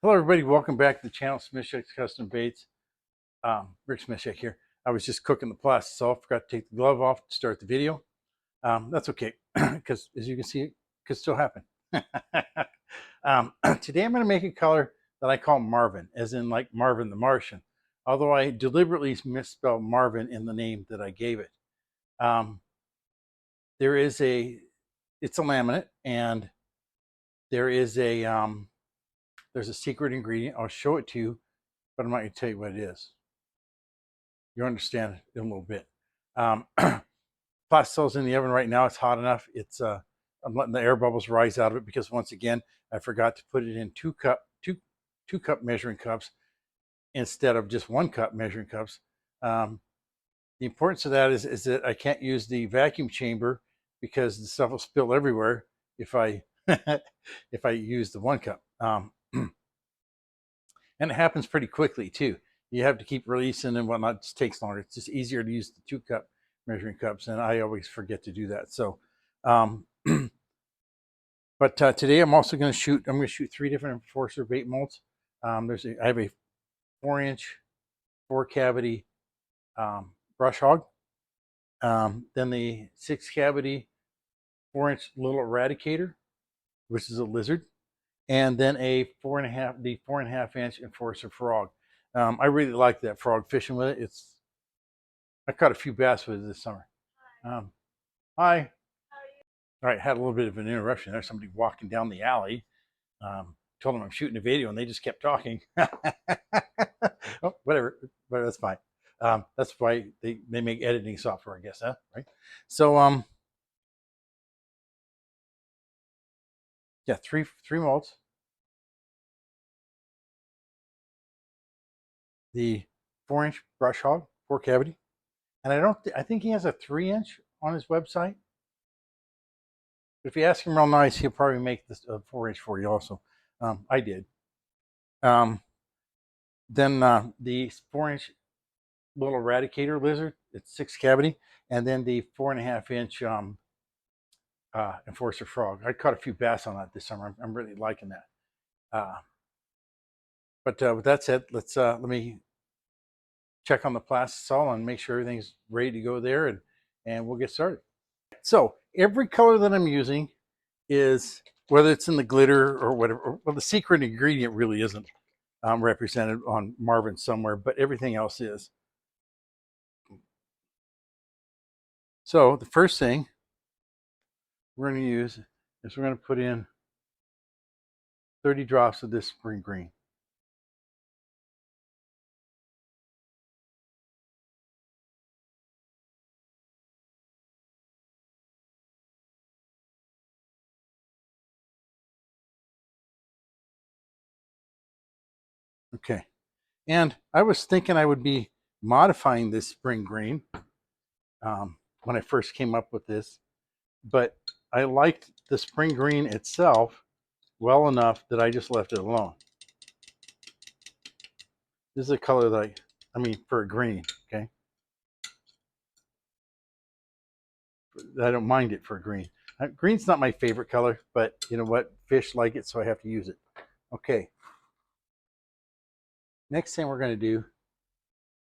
Hello, everybody. Welcome back to the channel, Smithshack's Custom Baits. Rick Smithshack here. I was just cooking the plastic, so I forgot to take the glove off to start the video. That's okay, because as you can see, it could still happen. Today, I'm going to make a color that I call Marvin, as in like Marvin the Martian, although I deliberately misspelled Marvin in the name that I gave it. There is it's a laminate, and there is there's a secret ingredient. I'll show it to you, but I'm not going to tell you what it is. You'll understand it in a little bit. Plastil's in the oven right now. It's hot enough. I'm letting the air bubbles rise out of it because once again, I forgot to put it in two cup measuring cups instead of just 1 cup measuring cups. The importance of that is that I can't use the vacuum chamber because the stuff will spill everywhere if I if I use the 1 cup. And it happens pretty quickly too. You have to keep releasing and whatnot. It just takes longer. It's just easier to use the 2 cup measuring cups, and I always forget to do that. So, but today I'm also going to shoot. I'm going to shoot 3 different Enforcer bait molds. I have a 4-inch 4-cavity brush hog. Then the 6-cavity 4-inch little eradicator, which is a lizard, and then the 4.5-inch Enforcer frog. I really like that frog fishing with it. I caught a few bass with it this summer. Hi. All right, had a little bit of an interruption. There's somebody walking down the alley. Told them I'm shooting a video, and they just kept talking. Oh, whatever, but that's fine. That's why they make editing software, I guess, huh? Right? So, yeah, three molds. The 4-inch brush hog, 4-cavity, and I think he has a 3-inch on his website. But if you ask him real nice, he'll probably make this a 4-inch for you also. I did. Then the 4-inch little eradicator lizard, it's 6-cavity, and then the 4.5-inch Enforcer frog. I caught a few bass on that this summer. I'm really liking that. But with that said, let me check on the plastisol and make sure everything's ready to go there, and we'll get started. So every color that I'm using is, whether it's in the glitter or whatever, well, the secret ingredient really isn't represented on Marvin somewhere, but everything else is. So the first thing we're going to use is we're going to put in 30 drops of this spring green. Okay. And I was thinking I would be modifying this spring green when I first came up with this, but I liked the spring green itself well enough that I just left it alone. This is a color that I mean, for a green, okay? I don't mind it for a green. Green's not my favorite color, but you know what? Fish like it, so I have to use it. Okay. Next thing we're going to do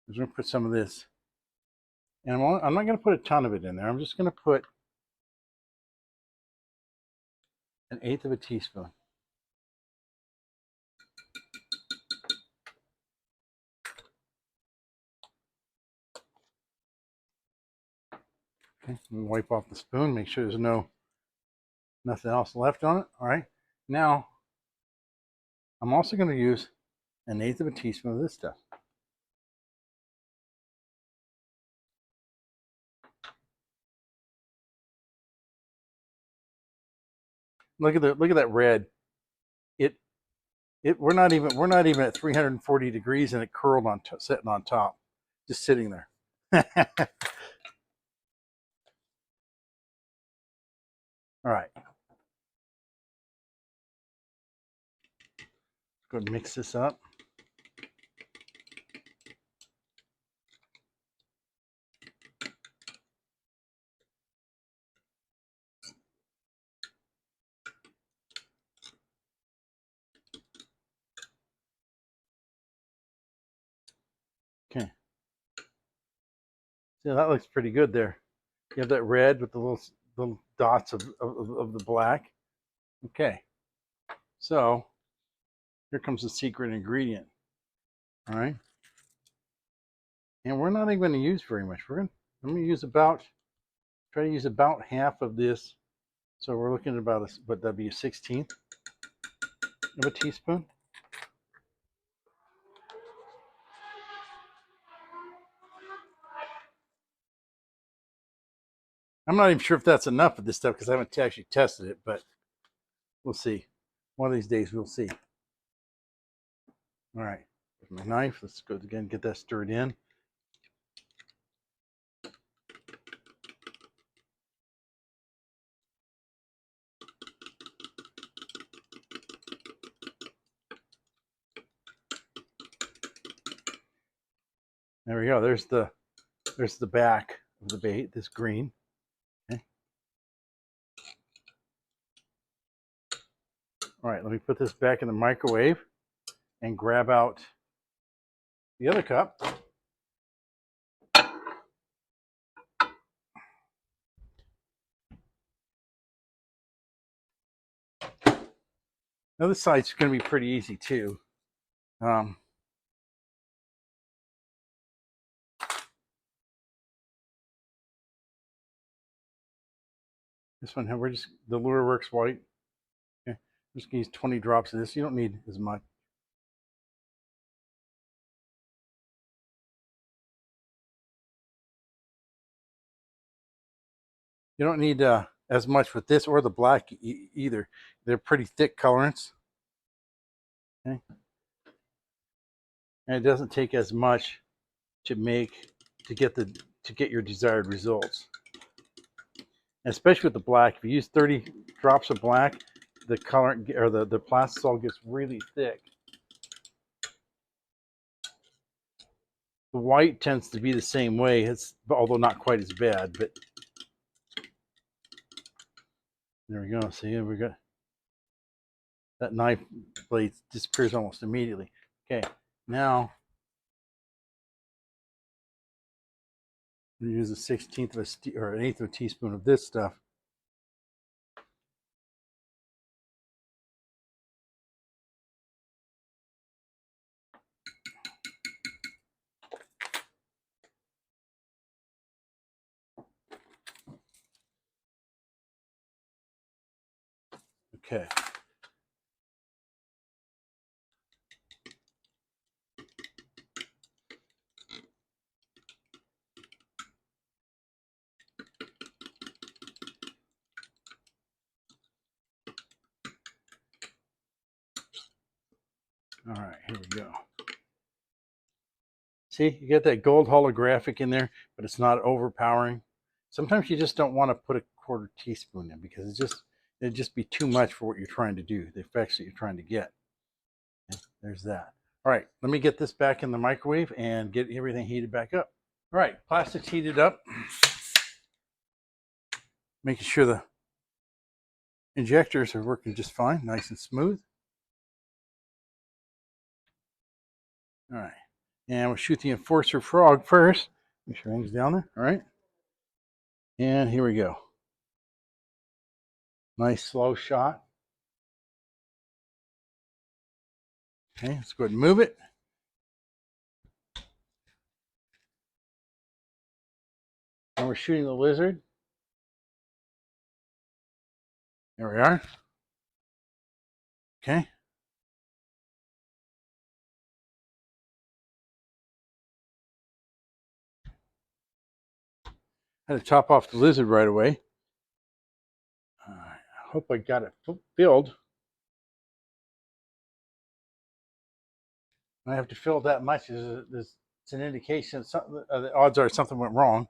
is we're going to put some of this. And I'm not going to put a ton of it in there. I'm just going to put 1/8 of a teaspoon. Okay, wipe off the spoon, make sure there's nothing else left on it. All right. Now, I'm also going to use 1/8 of a teaspoon of this stuff. Look at that red. We're not even at 340 degrees, and it curled sitting on top, just sitting there. All right. Go ahead and mix this up. See, that looks pretty good there. You have that red with the little dots of the black. Okay, so here comes the secret ingredient. All right, and we're not even going to use very much. I'm going to use try to use about half of this. So we're looking at about what that'd be a 1/16 of a teaspoon. I'm not even sure if that's enough of this stuff because I haven't actually tested it, but we'll see. One of these days we'll see. All right, with my knife, let's go again, get that stirred in. There we go. There's the back of the bait, this green. Okay. All right, let me put this back in the microwave and grab out the other cup. Now this side's going to be pretty easy too. This one, the lure works white. Okay, I'm just going to use 20 drops of this. You don't need as much. You don't need as much with this or the black either. They're pretty thick colorants. Okay, and it doesn't take as much to get your desired results. And especially with the black, if you use 30 drops of black, the colorant or the plastisol gets really thick. The white tends to be the same way. Although not quite as bad, but there we go. See, we got that knife blade disappears almost immediately. Okay, now we use a 1/16 of or an 1/8 of a teaspoon of this stuff. Okay. All right, here we go. See, you get that gold holographic in there, but it's not overpowering. Sometimes you just don't want to put a 1/4 teaspoon in because it'd just be too much for what you're trying to do, the effects that you're trying to get. Okay, there's that. All right, let me get this back in the microwave and get everything heated back up. All right, plastic's heated up. Making sure the injectors are working just fine, nice and smooth. All right, and we'll shoot the enforcer frog first. Make sure everything's down there. All right, and here we go. Nice slow shot. Okay, let's go ahead and move it. And we're shooting the lizard. There we are. Okay. I had to top off the lizard right away. I hope I got it filled. I have to fill that much. It's an indication the odds are something went wrong.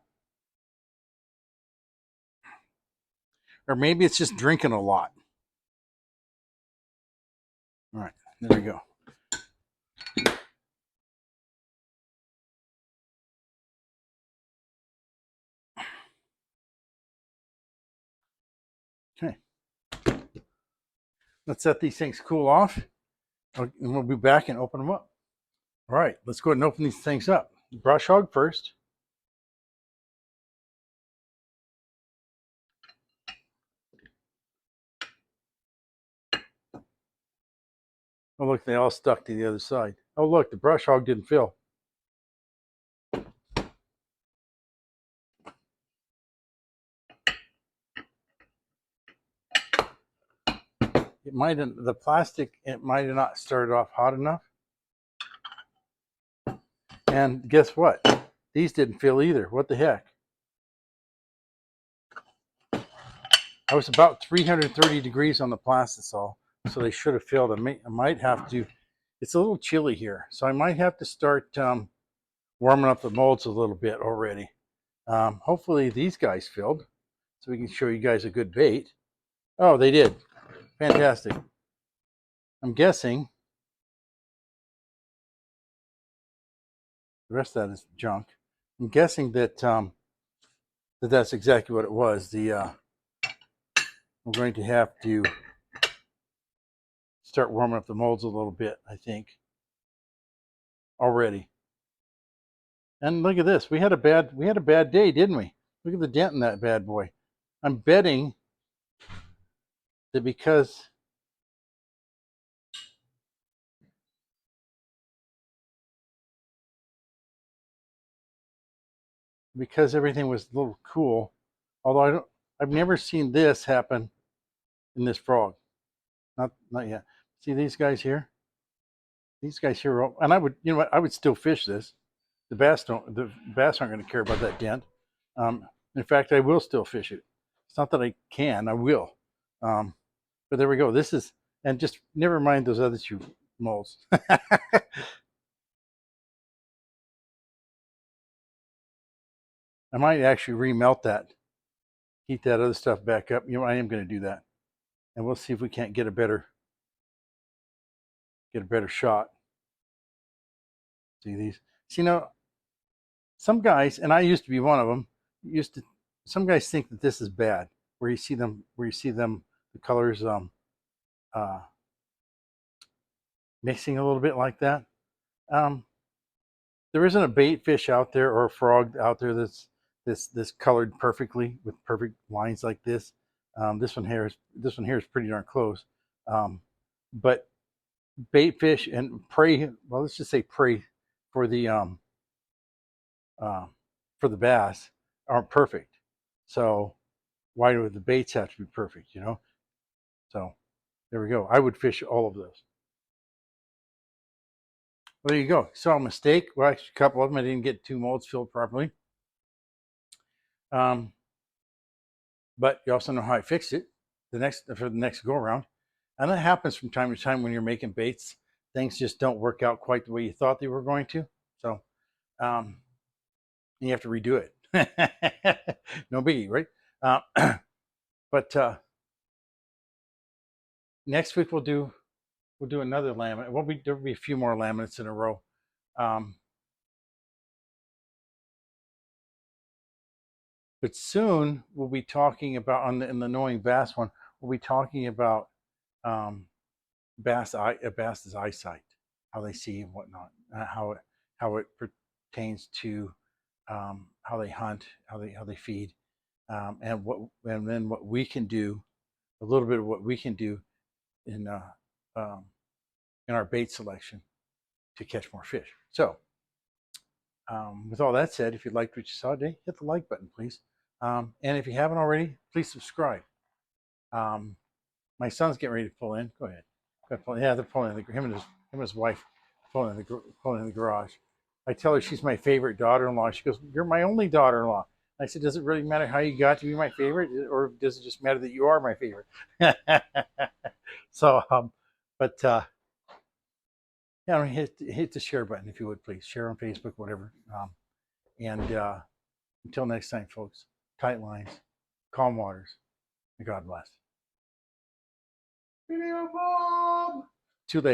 Or maybe it's just drinking a lot. All right, there we go. Okay. Let's let these things cool off. And we'll be back and open them up. All right, let's go ahead and open these things up. Brush hog first. Oh, look, they all stuck to the other side. Oh, look, the brush hog didn't fill. It might have, the plastic, it might have not started off hot enough. And guess what? These didn't fill either. What the heck? I was about 330 degrees on the plastisol, so they should have filled. I might have to, it's a little chilly here, so I might have to start warming up the molds a little bit already. Hopefully these guys filled, so we can show you guys a good bait. Oh, they did. Fantastic. I'm guessing the rest of that is junk. I'm guessing that that's exactly what it was. We're going to have to start warming up the molds a little bit, I think, already. And look at this. We had a bad day, didn't we? Look at the dent in that bad boy. I'm betting that because everything was a little cool, although I've never seen this happen in this frog. Not yet. See these guys here? These guys here, and I would, you know what? I would still fish this. The bass aren't going to care about that dent. In fact, I will still fish it. It's not that I can, I will. But there we go. This is, and just never mind those other two molds. I might actually remelt that, heat that other stuff back up. You know, I am going to do that, and we'll see if we can't get a better shot. See these? See, you know, some guys, and I used to be one of them. Some guys think that this is bad, where you see them, the colors mixing a little bit like that. There isn't a bait fish out there or a frog out there that's this colored perfectly with perfect lines like this. This one here is pretty darn close. But bait fish and prey, well, let's just say prey for the bass aren't perfect. So why do the baits have to be perfect, you know? So there we go. I would fish all of those. Well, there you go. Saw a mistake. Well, actually, a couple of them. I didn't get 2 molds filled properly. But you also know how I fixed it for the next go around. And that happens from time to time when you're making baits. Things just don't work out quite the way you thought they were going to. So you have to redo it. No biggie, right? But next week we'll do another laminate. There'll be a few more laminates in a row. But soon we'll be talking about in the Knowing Bass one. We'll be talking about bass's eyesight, how they see and whatnot, how it pertains to how they hunt, how they feed, and then what we can do, a little bit of what we can do in our bait selection to catch more fish. So, with all that said, if you liked what you saw today, hit the like button, please. And if you haven't already, please subscribe. My son's getting ready to pull in. Go ahead. Yeah, they're pulling in him and his wife pulling in the garage. I tell her she's my favorite daughter-in-law. She goes, "You're my only daughter-in-law." I said, "Does it really matter how you got to be my favorite, or does it just matter that you are my favorite?" So, but yeah, hit the share button if you would, please. Share on Facebook, whatever. And until next time, folks, tight lines, calm waters, and God bless. Video bomb! Too late.